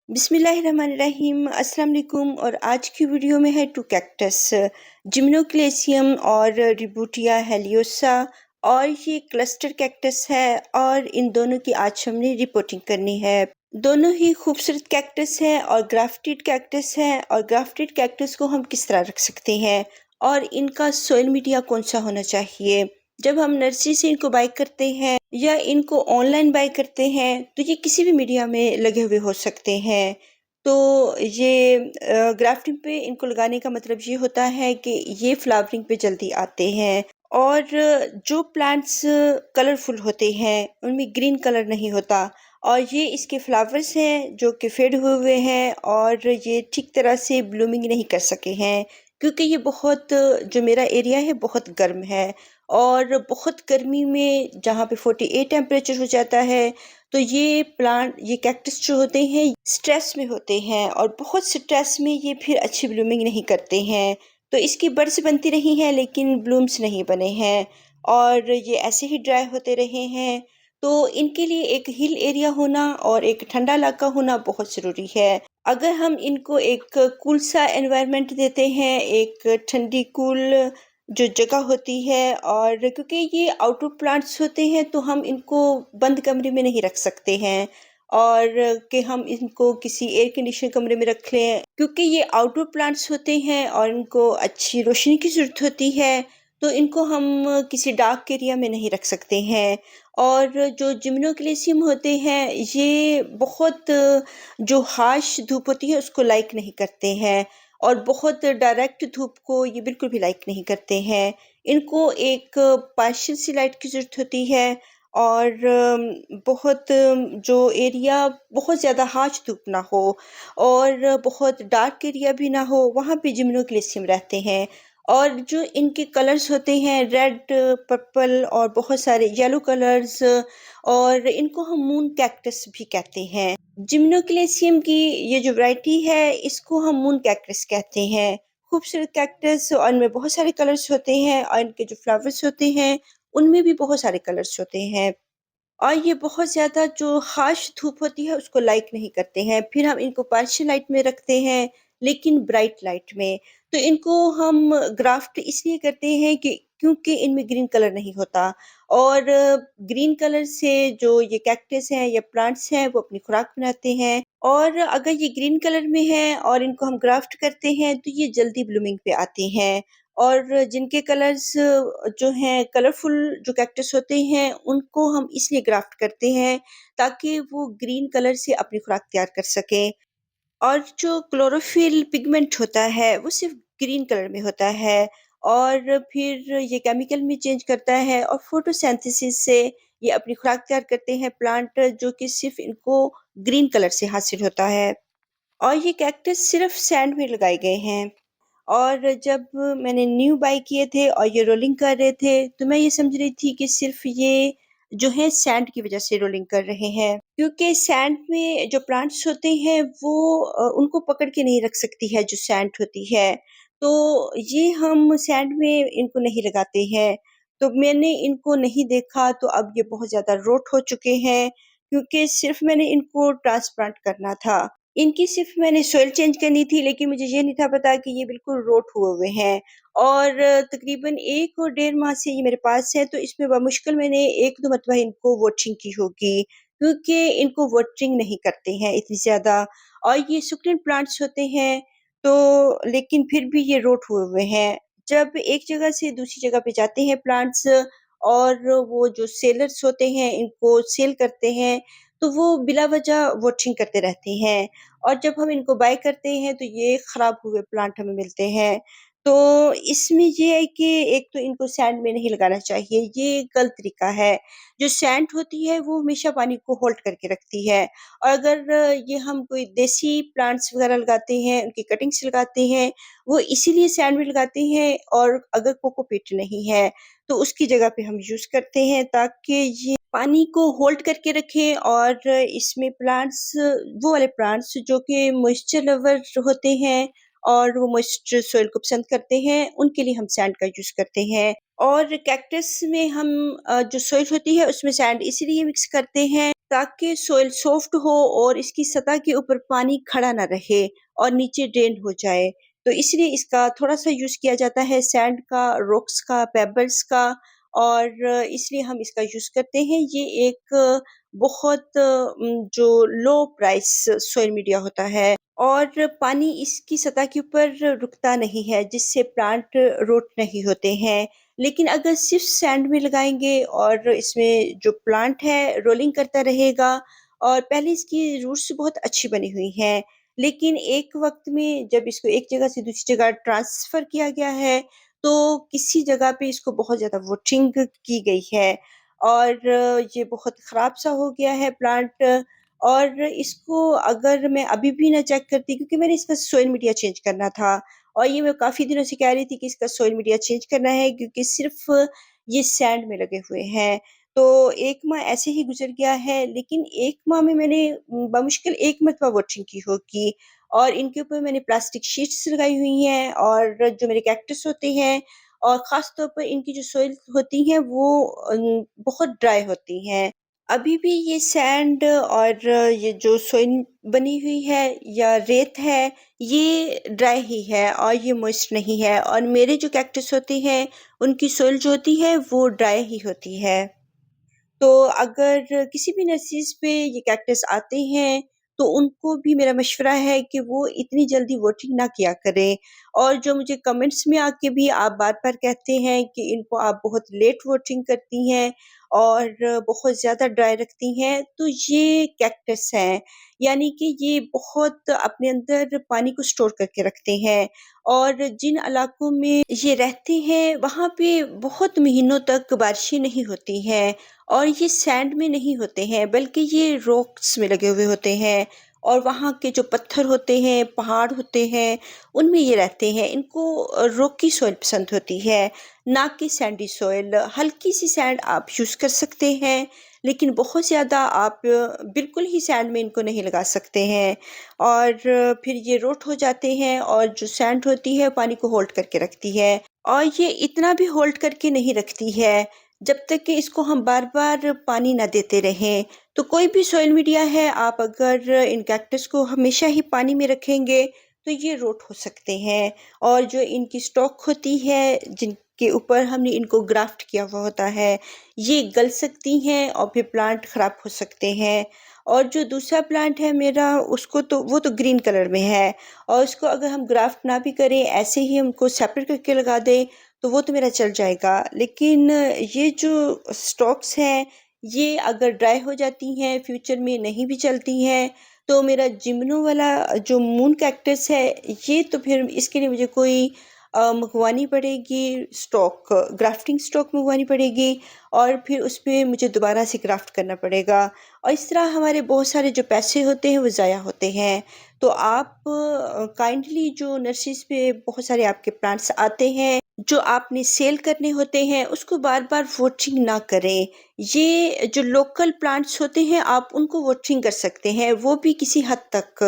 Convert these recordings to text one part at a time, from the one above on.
बिस्मिल्लाहिर्रहमानिर्रहीम अस्सलाम वालेकुम। और आज की वीडियो में है टू कैक्टस, जिम्नोक्लेसियम और रिबूटिया हेलियोसा। और ये क्लस्टर कैक्टस है और इन दोनों की आज हमने रिपोर्टिंग करनी है। दोनों ही खूबसूरत कैक्टस हैं और ग्राफ्टेड कैक्टस हैं। और ग्राफ्टेड कैक्टस को हम किस तरह रख सकते हैं और इनका सोइल मीडिया कौन सा होना चाहिए। जब हम नर्सरी से इनको बाय करते हैं या इनको ऑनलाइन बाय करते हैं तो ये किसी भी मीडिया में लगे हुए हो सकते हैं। तो ये ग्राफ्टिंग पे इनको लगाने का मतलब ये होता है कि ये फ्लावरिंग पे जल्दी आते हैं। और जो प्लांट्स कलरफुल होते हैं उनमें ग्रीन कलर नहीं होता। और ये इसके फ्लावर्स हैं जो कि फेड हुए हुए हैं और ये ठीक तरह से ब्लूमिंग नहीं कर सके हैं, क्योंकि ये बहुत जो मेरा एरिया है बहुत गर्म है। और बहुत गर्मी में जहाँ पे 48 टेम्परेचर हो जाता है तो ये कैक्टस जो होते हैं स्ट्रेस में होते हैं और बहुत स्ट्रेस में ये फिर अच्छी ब्लूमिंग नहीं करते हैं। तो इसकी बड्स बनती रही हैं लेकिन ब्लूम्स नहीं बने हैं और ये ऐसे ही ड्राई होते रहे हैं। तो इनके लिए एक हिल एरिया होना और एक ठंडा इलाका होना बहुत ज़रूरी है। अगर हम इनको एक कूल सा एनवायरनमेंट देते हैं, एक ठंडी कूल जो जगह होती है, और क्योंकि ये आउटडोर प्लांट्स होते हैं तो हम इनको बंद कमरे में नहीं रख सकते हैं और कि हम इनको किसी एयर कंडीशन कमरे में रख लें, क्योंकि ये आउटडोर प्लांट्स होते हैं और इनको अच्छी रोशनी की ज़रूरत होती है। तो इनको हम किसी डार्क एरिया में नहीं रख सकते हैं। और जो जिम्नोक्लेसियम होते हैं ये बहुत जो हार्श धूप होती है उसको लाइक नहीं करते हैं और बहुत डायरेक्ट धूप को ये बिल्कुल भी लाइक नहीं करते हैं। इनको एक पार्शियल सी लाइट की ज़रूरत होती है और बहुत जो एरिया बहुत ज़्यादा हार्श धूप ना हो और बहुत डार्क एरिया भी ना हो, वहाँ पे जिम्नोक्लेसियम रहते हैं। और जो इनके कलर्स होते हैं रेड, पर्पल और बहुत सारे येलो कलर्स, और इनको हम मून कैक्टस भी कहते हैं। जिम्नोक्लेसियम की ये जो वैरायटी है इसको हम मून कैक्टस कहते हैं। खूबसूरत कैक्टस और इनमें बहुत सारे कलर्स होते हैं और इनके जो फ्लावर्स होते हैं उनमें भी बहुत सारे कलर्स होते हैं। और ये बहुत ज़्यादा जो हार्श धूप होती है उसको लाइक नहीं करते हैं। फिर हम इनको पार्शियल लाइट में रखते हैं लेकिन ब्राइट लाइट में। तो इनको हम ग्राफ्ट इसलिए करते हैं कि क्योंकि इनमें ग्रीन कलर नहीं होता और ग्रीन कलर से जो ये कैक्टस हैं या प्लांट्स हैं वो अपनी खुराक बनाते हैं। और अगर ये ग्रीन कलर में है और इनको हम ग्राफ्ट करते हैं तो ये जल्दी ब्लूमिंग पे आते हैं। और जिनके कलर्स जो हैं कलरफुल जो कैक्टस होते हैं उनको हम इसलिए ग्राफ्ट करते हैं ताकि वो ग्रीन कलर से अपनी खुराक तैयार कर सकें। और जो क्लोरोफिल पिगमेंट होता है वो सिर्फ ग्रीन कलर में होता है और फिर ये केमिकल में चेंज करता है और फोटोसिंथेसिस से ये अपनी खुराक तैयार करते हैं प्लांट, जो कि सिर्फ इनको ग्रीन कलर से हासिल होता है। और ये कैक्टस सिर्फ सैंड में लगाए गए हैं। और जब मैंने न्यू बाय किए थे और ये रोलिंग कर रहे थे, तो मैं ये समझ रही थी कि सिर्फ़ ये जो है सैंड की वज़ह से रोलिंग कर रहे हैं। क्योंकि सैंड में जो प्लांट्स होते हैं वो उनको पकड़ के नहीं रख सकती है जो सैंड होती है। तो ये हम सैंड में इनको नहीं लगाते हैं। तो मैंने इनको नहीं देखा तो अब ये बहुत ज़्यादा रोट हो चुके हैं, क्योंकि सिर्फ़ मैंने इनको ट्रांसप्लांट करना था। इनकी सिर्फ़ मैंने सॉइल चेंज करनी थी लेकिन मुझे ये नहीं था पता कि ये बिल्कुल रोट हुए हुए हैं। और तकरीबन 1 और डेढ़ माह से ये मेरे पास है, तो इसमें बमुश्किल मैंने 1-2 मरतबा इनको वाटरिंग की होगी, क्योंकि इनको वाटरिंग नहीं करते हैं इतनी ज़्यादा। और ये सुकलेंट प्लांट्स होते हैं तो लेकिन फिर भी ये रोट हुए हुए हैं। जब एक जगह से दूसरी जगह पे जाते हैं प्लांट्स और वो जो सेलर्स होते हैं इनको सेल करते हैं, तो वो बिला वजह वॉचिंग करते रहते हैं। और जब हम इनको बाय करते हैं तो ये खराब हुए प्लांट हमें मिलते हैं। तो इसमें ये है कि एक तो इनको सैंड में नहीं लगाना चाहिए, ये गलत तरीका है। जो सैंड होती है वो हमेशा पानी को होल्ड करके रखती है और अगर ये हम कोई देसी प्लांट्स वगैरह लगाते हैं, उनकी कटिंग्स लगाते हैं, वो इसीलिए सैंड में लगाते हैं। और अगर कोकोपीट नहीं है तो उसकी जगह पे हम यूज़ करते हैं ताकि ये पानी को होल्ड करके रखें। और इसमें प्लांट्स वो वाले प्लांट्स जो कि मॉइस्चर लवर होते हैं और वो मॉइस्चर सॉइल को पसंद करते हैं, उनके लिए हम सैंड का यूज़ करते हैं। और कैक्टस में हम जो सॉइल होती है उसमें सैंड इसीलिए मिक्स करते हैं ताकि सॉइल सॉफ्ट हो और इसकी सतह के ऊपर पानी खड़ा ना रहे और नीचे ड्रेन हो जाए। तो इसलिए इसका थोड़ा-सा यूज़ किया जाता है सैंड का, रॉक्स का, पेबल्स का और इसलिए हम इसका यूज़ करते हैं। ये एक बहुत जो लो प्राइस सोशल मीडिया होता है और पानी इसकी सतह के ऊपर रुकता नहीं है, जिससे प्लांट रोट नहीं होते हैं। लेकिन अगर सिर्फ़ सैंड में लगाएँगे और इसमें जो प्लांट है रोलिंग करता रहेगा और पहले इसकी रूट्स बहुत अच्छी बनी हुई हैं। लेकिन एक वक़्त में जब इसको एक जगह से दूसरी जगह ट्रांसफ़र किया गया है, तो किसी जगह पे इसको बहुत ज़्यादा वॉटरिंग की गई है और ये बहुत ख़राब-सा हो गया है प्लांट और इसको अगर मैं अभी भी ना चेक करती क्योंकि मैंने इसका सोइल मीडिया चेंज करना था और ये मैं काफ़ी दिनों से कह रही थी कि इसका सोइल मीडिया चेंज करना है क्योंकि सिर्फ़ ये सैंड में लगे हुए हैं। तो 1 माह ऐसे ही गुज़र गया है लेकिन 1 माह में मैंने बमुश्किल 1 मरतबा वॉटरिंग की होगी और इनके ऊपर मैंने प्लास्टिक शीट्स लगाई हुई हैं और जो मेरे कैक्टस होते हैं और ख़ास तौर पर इनकी जो सॉइल होती हैं वो बहुत ड्राई होती हैं। अभी भी ये सैंड और ये जो सोइन बनी हुई है या रेत है, ये ड्राई ही है और ये मॉइस्ट नहीं है और मेरे जो कैक्टस होते हैं, उनकी सोइल जो होती है, वो ड्राई ही होती है। तो अगर किसी भी नर्सरीज़ पे ये कैक्टस आते हैं, तो उनको भी मेरा मशवरा है कि वो इतनी जल्दी वोटिंग ना किया करें और जो मुझे कमेंट्स में आके भी आप बार-बार कहते हैं कि इनको आप बहुत लेट वोटिंग करती हैं और बहुत ज़्यादा ड्राई रखती हैं, तो ये कैक्टस हैं। यानी कि ये बहुत अपने अंदर पानी को स्टोर करके रखते हैं और जिन इलाकों में ये रहते हैं, वहाँ पे बहुत महीनों तक बारिशें नहीं होती हैं और ये सैंड में नहीं होते हैं बल्कि ये रॉक्स में लगे हुए होते हैं और वहाँ के जो पत्थर होते हैं, पहाड़ होते हैं, उनमें ये रहते हैं। इनको रॉकी सॉइल पसंद होती है, ना कि सैंडी सॉइल। हल्की-सी सैंड आप यूज़ कर सकते हैं, लेकिन बहुत ज़्यादा आप बिल्कुल ही सैंड में इनको नहीं लगा सकते हैं और फिर ये रोट हो जाते हैं और जो सैंड होती है, पानी को होल्ड करके रखती है और ये इतना भी होल्ड करके नहीं रखती है जब तक कि इसको हम बार-बार पानी ना देते रहें। तो कोई भी सॉइल मीडिया है, आप अगर इन कैक्टस को हमेशा ही पानी में रखेंगे, तो ये रोट हो सकते हैं और जो इनकी स्टॉक होती है, जिनके ऊपर हमने इनको ग्राफ्ट किया हुआ होता है, ये गल सकती हैं और फिर प्लांट ख़राब हो सकते हैं। और जो दूसरा प्लांट है मेरा, उसको तो वो तो ग्रीन कलर में है और उसको अगर हम ग्राफ्ट ना भी करें, ऐसे ही हमको सेपरेट करके लगा दें, तो वो तो मेरा चल जाएगा। लेकिन ये जो स्टॉक्स हैं, ये अगर ड्राई हो जाती हैं, फ्यूचर में नहीं भी चलती हैं, तो मेरा जिम्नो वाला जो मून कैक्टस है, ये तो फिर इसके लिए मुझे कोई मंगवानी पड़ेगी स्टॉक, ग्राफ्टिंग स्टॉक मंगवानी पड़ेगी और फिर उसपे मुझे दोबारा से ग्राफ्ट करना पड़ेगा और इस तरह हमारे बहुत सारे जो पैसे होते हैं, वो ज़ाया होते हैं। तो आप काइंडली जो नर्सरीज़ पे बहुत सारे आपके प्लांट्स आते हैं, जो आपने सेल करने होते हैं, उसको बार-बार वॉटरिंग ना करें। ये जो लोकल प्लांट्स होते हैं, आप उनको वॉटरिंग कर सकते हैं, वो भी किसी हद तक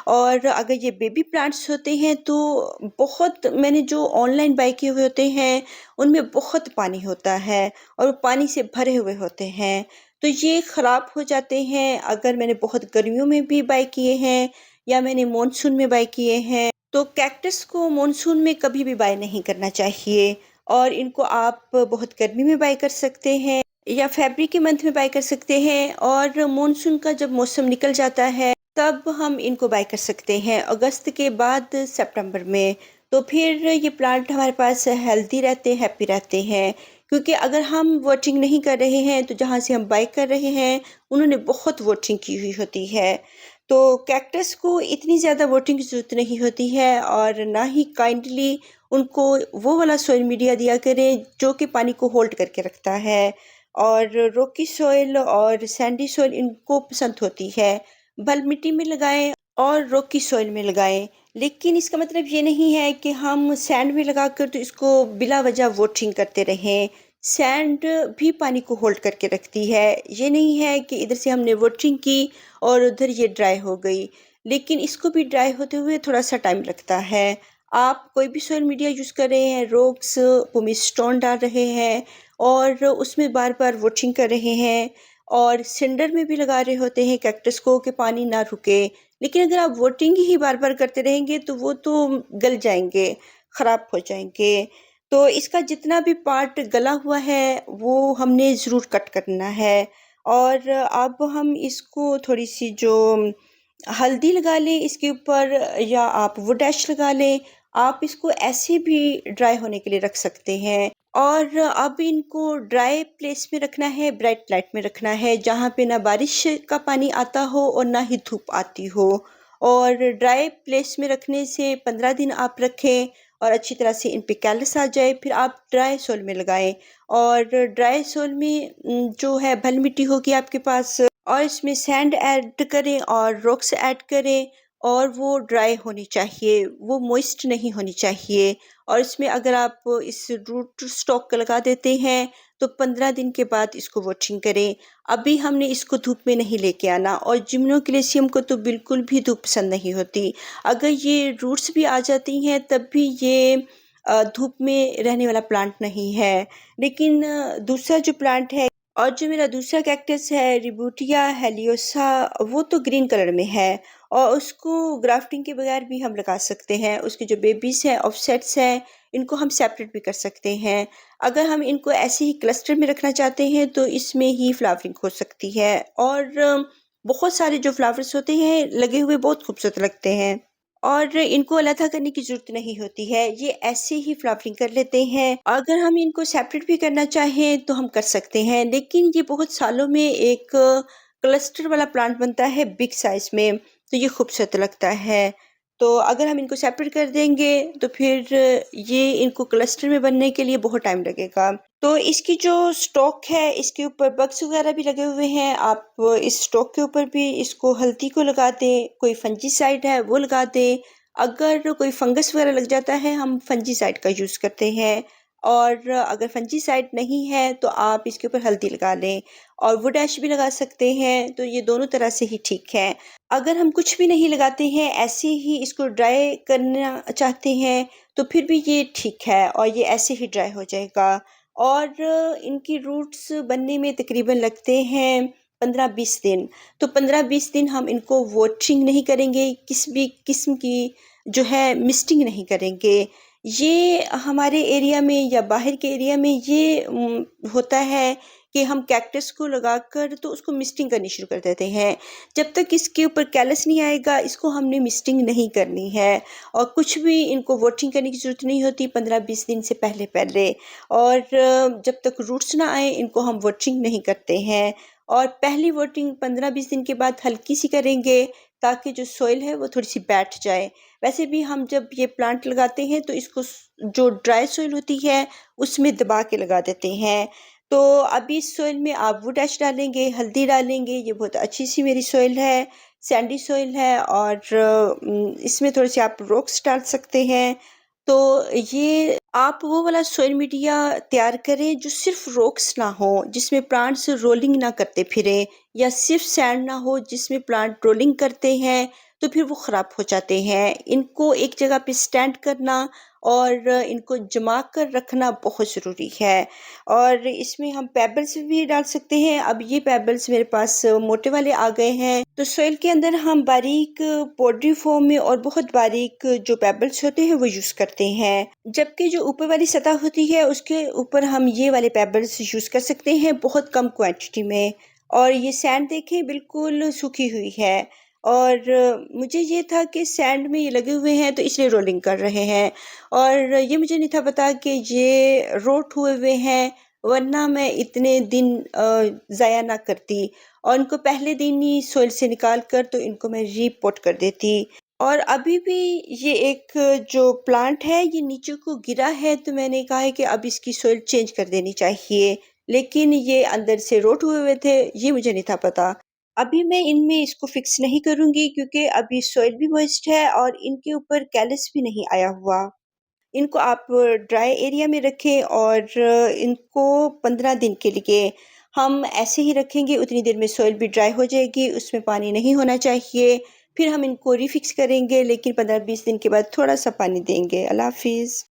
और अगर ये बेबी प्लांट्स होते हैं, तो बहुत मैंने जो ऑनलाइन बाय किए हुए होते हैं, उनमें बहुत पानी होता है और वो पानी से भरे हुए होते हैं। तो ये ख़राब हो जाते हैं, अगर मैंने बहुत गर्मियों में भी बाय किए हैं या मैंने मानसून में बाय किए हैं, तो कैक्टस को मानसून में कभी भी बाय नहीं करना चाहिए और इनको आप बहुत गर्मी में बाय कर सकते हैं या फ़रवरी के मंथ में बाय कर सकते हैं और मानसून का जब मौसम निकल जाता है, तब हम इनको बाय कर सकते हैं, अगस्त के बाद सितंबर में। तो फिर ये प्लांट हमारे पास हेल्दी रहते हैं, हैप्पी रहते हैं क्योंकि अगर हम वॉटरिंग नहीं कर रहे हैं, तो जहाँ से हम बाय कर रहे हैं, उन्होंने बहुत वॉटरिंग की हुई होती है। तो कैक्टस को इतनी ज़्यादा वॉटरिंग की ज़रूरत नहीं होती है और ना ही काइंडली उनको वो वाला सॉइल मीडिया दिया करें, जो कि पानी को होल्ड करके रखता है और रॉकी सॉइल और सैंडी सॉइल इनको पसंद होती है। बल मिट्टी में लगाएँ और रॉकी सॉइल में लगाएँ। लेकिन इसका मतलब ये नहीं है कि हम सैंड में लगाकर तो इसको बिला वजह वॉटरिंग करते रहें। सैंड भी पानी को होल्ड करके रखती है। ये नहीं है कि इधर से हमने वॉटरिंग की और उधर ये ड्राई हो गई। लेकिन इसको भी ड्राई होते हुए थोड़ा-सा टाइम लगता है। आप कोई भी सोशल मीडिया यूज़ कर रहे हैं, रॉक्स, पुमिस स्टोन डाल रहे हैं और उसमें बार-बार वॉटरिंग कर रहे हैं और सिंडर में भी लगा रहे होते हैं कैक्टस को कि पानी ना रुके। लेकिन अगर आप वॉटरिंग ही बार-बार करते रहेंगे तो वो तो गल जाएँगे, ख़राब हो जाएँगे। तो इसका जितना भी पार्ट गला हुआ है वो हमने ज़रूर कट करना है। और अब हम इसको थोड़ी-सी जो हल्दी लगा लें इसके ऊपर, या आप वुड ऐश लगा लें। आप इसको ऐसे भी ड्राई होने के लिए रख सकते हैं। और अब इनको ड्राई प्लेस में रखना है, ब्राइट लाइट में रखना है, जहाँ पे ना बारिश का पानी आता हो और ना ही धूप आती हो। और ड्राई प्लेस में रखने से 15 दिन आप रखें और अच्छी तरह से इन पे कैलस आ जाए, फिर आप ड्राई सोइल में लगाएँ। और ड्राई सोइल में जो है बलुई मिट्टी होगी आपके पास, और इसमें सैंड ऐड करें और रॉक्स ऐड करें, और वो ड्राई होनी चाहिए, वो मॉइस्ट नहीं होनी चाहिए। और इसमें अगर आप इस रूट स्टॉक लगा देते हैं तो 15 दिन के बाद इसको वॉशिंग करें। अभी हमने इसको धूप में नहीं लेके आना, और जिम्नोक्लेशियम को तो बिल्कुल भी धूप पसंद नहीं होती। अगर ये रूट्स भी आ जाती हैं तब भी ये धूप में रहने वाला प्लांट नहीं है। लेकिन दूसरा जो प्लांट है, और जो मेरा दूसरा कैक्टस है रिबूटिया हेलियोसा, वो तो ग्रीन कलर में है और उसको ग्राफ्टिंग के बगैर भी हम लगा सकते हैं। उसके जो बेबीज़ हैं, ऑफसेट्स हैं, इनको हम सेपरेट भी कर सकते हैं। अगर हम इनको ऐसे ही क्लस्टर में रखना चाहते हैं तो इसमें ही फ्लावरिंग हो सकती है। और बहुत सारे जो फ्लावर्स होते हैं लगे हुए बहुत खूबसूरत लगते हैं, और इनको अलग करने की ज़रूरत नहीं होती है, ये ऐसे ही फ्लावरिंग कर लेते हैं। अगर हम इनको सेपरेट भी करना चाहें तो हम कर सकते हैं, लेकिन ये बहुत सालों में एक क्लस्टर वाला प्लांट बनता है बिग साइज़ में, तो ये खूबसूरत लगता है। तो अगर हम इनको सेपरेट कर देंगे तो फिर ये इनको क्लस्टर में बनने के लिए बहुत टाइम लगेगा। तो इसकी जो स्टॉक है इसके ऊपर बग्स वगैरह भी लगे हुए हैं, आप इस स्टॉक के ऊपर भी इसको हल्दी को लगा दें, कोई फंजीसाइड है वो लगा दें। अगर कोई फंगस वगैरह लग जाता है हम फंजीसाइड का यूज़ करते हैं, और अगर फंजीसाइड नहीं है तो आप इसके ऊपर हल्दी लगा लें, और वुड ऐश भी लगा सकते हैं, तो ये दोनों तरह से ही ठीक है। अगर हम कुछ भी नहीं लगाते हैं, ऐसे ही इसको ड्राई करना चाहते हैं तो फिर भी ये ठीक है, और ये ऐसे ही ड्राई हो जाएगा। और इनकी रूट्स बनने में तकरीबन लगते हैं 15-20 दिन। तो 15-20 दिन हम इनको वॉटरिंग नहीं करेंगे, किसी भी किस्म की जो है मिस्टिंग नहीं करेंगे। ये हमारे एरिया में या बाहर के एरिया में ये होता है कि हम कैक्टस को लगाकर तो उसको मिस्टिंग करनी शुरू कर देते हैं। जब तक इसके ऊपर कैलस नहीं आएगा इसको हमने मिस्टिंग नहीं करनी है, और कुछ भी इनको वॉटरिंग करने की ज़रूरत नहीं होती 15-20 दिन से पहले। और जब तक रूट्स ना आए इनको हम वॉटरिंग नहीं करते हैं, और पहली वॉटरिंग 15-20 दिन के बाद हल्की सी करेंगे ताकि जो सॉइल है वो थोड़ी सी बैठ जाए। वैसे भी हम जब ये प्लांट लगाते हैं तो इसको जो ड्राई सॉइल होती है उसमें दबा के लगा देते हैं। तो अभी इस सॉइल में आप वुड ऐश डालेंगे, हल्दी डालेंगे, ये बहुत अच्छी सी मेरी सॉइल है, सैंडी सॉइल है। और इसमें थोड़े से आप रॉक्स डाल सकते हैं। तो ये आप वो वाला सॉइल मीडिया तैयार करें जो सिर्फ रॉक्स ना हो, जिसमें प्लांट्स रोलिंग ना करते फिरें, या सिर्फ सैंड ना हो जिसमें प्लांट रोलिंग करते हैं तो फिर वो ख़राब हो जाते हैं। इनको एक जगह पे स्टैंड करना और इनको जमा कर रखना बहुत ज़रूरी है। और इसमें हम पेबल्स भी डाल सकते हैं। अब ये पेबल्स मेरे पास मोटे वाले आ गए हैं, तो सॉइल के अंदर हम बारीक पाउडरी फॉर्म में और बहुत बारीक जो पेबल्स होते हैं वो यूज़ करते हैं, जबकि जो ऊपर वाली सतह होती है उसके ऊपर हम ये वाले पेबल्स यूज़ कर सकते हैं बहुत कम क्वांटिटी में। और ये सैंड देखें बिल्कुल सूखी हुई है, और मुझे ये था कि सैंड में ये लगे हुए हैं तो इसलिए रोलिंग कर रहे हैं, और ये मुझे नहीं था पता कि ये रोट हुए हुए हैं, वरना मैं इतने दिन ज़ाया ना करती और इनको पहले दिन ही सॉइल से निकाल कर तो इनको मैं रीपोर्ट कर देती। और अभी भी ये एक जो प्लांट है ये नीचे को गिरा है, तो मैंने कहा है कि अब इसकी सॉइल चेंज कर देनी चाहिए, लेकिन ये अंदर से रोट हुए हुए थे, ये मुझे नहीं था पता। अभी मैं इनमें इसको फिक्स नहीं करूँगी क्योंकि अभी सॉइल भी मॉइस्ट है और इनके ऊपर कैलस भी नहीं आया हुआ। इनको आप ड्राई एरिया में रखें, और इनको 15 दिन के लिए हम ऐसे ही रखेंगे। उतनी देर में सॉइल भी ड्राई हो जाएगी, उसमें पानी नहीं होना चाहिए। फिर हम इनको रीफिक्स करेंगे, लेकिन 15-20 दिन के बाद थोड़ा-सा पानी देंगे। अल्लाह हाफ़िज़।